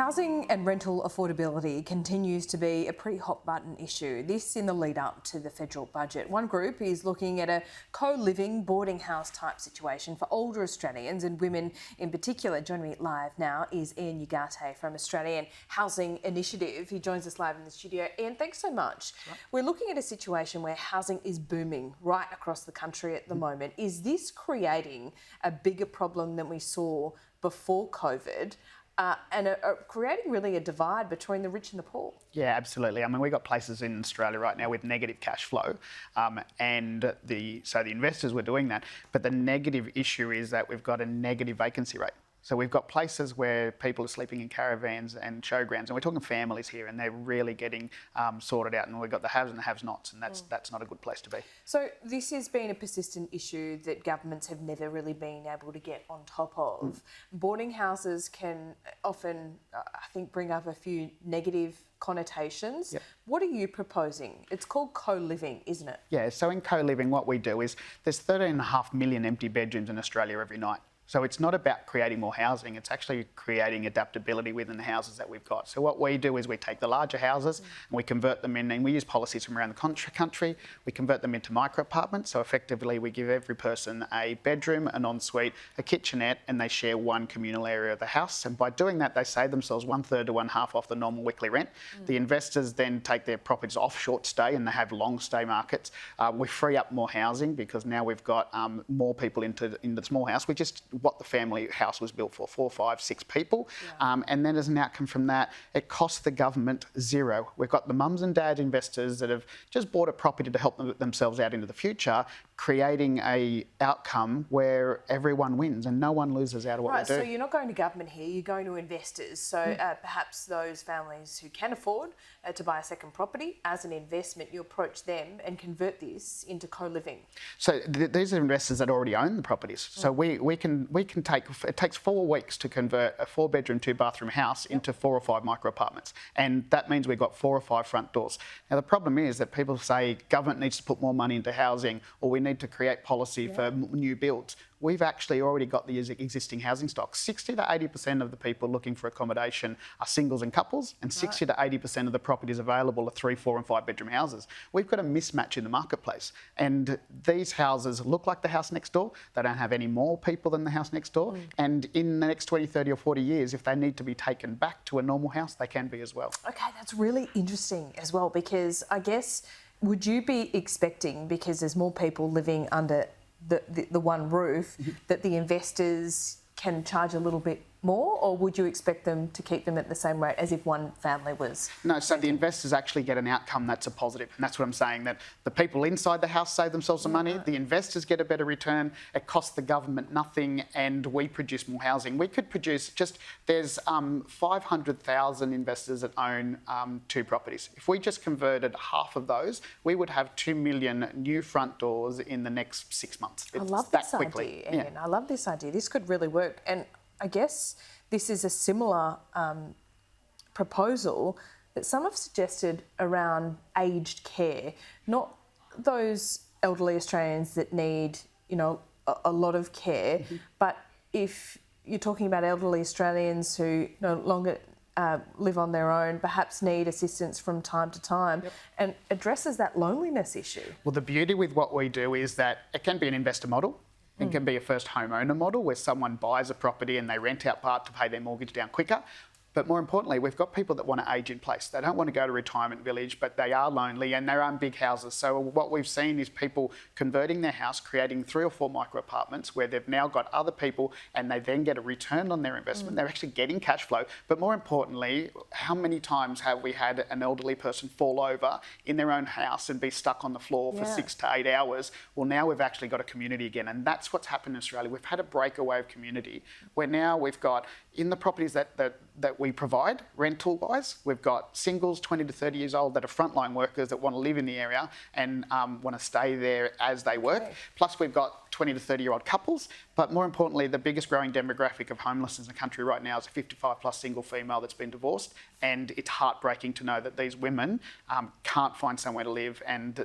Housing and rental affordability continues to be a pretty hot button issue. This in the lead up to the federal budget. One group is looking at a co-living boarding house type situation for older Australians and women in particular. Joining me live now is Ian Ugarte from Australian Housing Initiative. He joins us live in the studio. Ian, thanks so much. Right. We're looking at a situation where housing is booming right across the country at the moment. Is this creating a bigger problem than we saw before COVID? And creating really a divide between the rich and the poor. Yeah, absolutely. I mean, we've got places in Australia right now with negative cash flow, so the investors were doing that. But the negative issue is that we've got a negative vacancy rate. So we've got places where people are sleeping in caravans and showgrounds, and we're talking families here, and they're really getting sorted out. And we've got the haves and the have-nots, and that's not a good place to be. So this has been a persistent issue that governments have never really been able to get on top of. Boarding houses can often, I think, bring up a few negative connotations. Yep. What are you proposing? It's called co-living, isn't it? Yeah, so in co-living, what we do is there's 13.5 million empty bedrooms in Australia every night. So it's not about creating more housing, it's actually creating adaptability within the houses that we've got. So what we do is we take the larger houses and we convert them in, and we use policies from around the country, we convert them into micro apartments. So effectively we give every person a bedroom, an ensuite, a kitchenette, and they share one communal area of the house. And by doing that, they save themselves 1/3 to 1/2 off the normal weekly rent. The investors then take their properties off short stay and they have long stay markets. We free up more housing because now we've got more people into the small house. We just what the family house was built for, 4, 5, 6 people. Yeah. And then as an outcome from that, it costs the government zero. We've got the mums and dad investors that have just bought a property to help themselves out into the future, creating a outcome where everyone wins and no one loses out of what we do. So you're not going to government here, you're going to investors. So perhaps those families who can afford to buy a second property, as an investment, you approach them and convert this into co-living. So these are investors that already own the properties. So we can take, it takes 4 weeks to convert a 4-bedroom, 2-bathroom house into 4 or 5 micro apartments. And that means we've got 4 or 5 front doors. Now the problem is that people say government needs to put more money into housing, or we need to create policy for new builds. We've actually already got the existing housing stock. 60 to 80% of the people looking for accommodation are singles and couples, and 60 to 80% of the properties available are 3, 4 and 5 bedroom houses. We've got a mismatch in the marketplace. And these houses look like the house next door. They don't have any more people than the house next door. And in the next 20, 30 or 40 years, if they need to be taken back to a normal house, they can be as well. Okay, that's really interesting as well, because I guess, would you be expecting, because there's more people living under the one roof, that the investors can charge a little bit more, or would you expect them to keep them at the same rate as if one family was? No, so the investors actually get an outcome that's a positive. And that's what I'm saying, that the people inside the house save themselves some money, the investors get a better return, it costs the government nothing, and we produce more housing. We could produce there's 500,000 investors that own 2 properties. If we just converted half of those, we would have 2 million new front doors in the next 6 months. I love this idea, Ian. Yeah. I love this idea. This could really work. And I guess this is a similar proposal that some have suggested around aged care, not those elderly Australians that need, a lot of care, but if you're talking about elderly Australians who no longer live on their own, perhaps need assistance from time to time, and addresses that loneliness issue. Well, the beauty with what we do is that it can be an investor model. It can be a first homeowner model where someone buys a property and they rent out part to pay their mortgage down quicker. But more importantly, we've got people that want to age in place. They don't want to go to retirement village, but they are lonely and they're in big houses. So what we've seen is people converting their house, creating 3 or 4 micro apartments where they've now got other people and they then get a return on their investment. They're actually getting cash flow. But more importantly, how many times have we had an elderly person fall over in their own house and be stuck on the floor for 6 to 8 hours? Well, now we've actually got a community again. And that's what's happened in Australia. We've had a breakaway of community where now we've got, in the properties that we provide rental-wise, we've got singles 20 to 30 years old that are frontline workers that want to live in the area and want to stay there as they work. Okay. Plus we've got 20 to 30-year-old couples, but more importantly, the biggest growing demographic of homelessness in the country right now is a 55-plus single female that's been divorced, and it's heartbreaking to know that these women can't find somewhere to live, and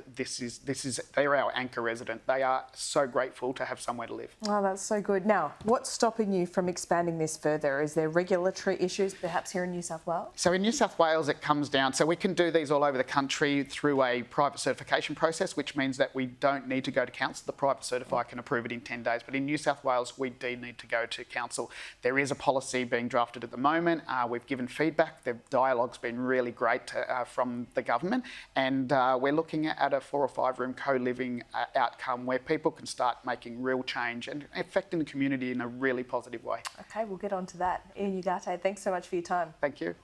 they're our anchor resident. They are so grateful to have somewhere to live. Oh, that's so good. Now, what's stopping you from expanding this further? Is there regulatory issues issues perhaps here in New South Wales? So in New South Wales, it comes down, so we can do these all over the country through a private certification process, which means that we don't need to go to council. The private certifier can approve it in 10 days. But in New South Wales, we do need to go to council. There is a policy being drafted at the moment. We've given feedback. The dialogue's been really great from the government. And we're looking at a 4 or 5 room co-living outcome where people can start making real change and affecting the community in a really positive way. Okay, we'll get on to that. Ian Ugarte, thanks so much for your time. Thank you.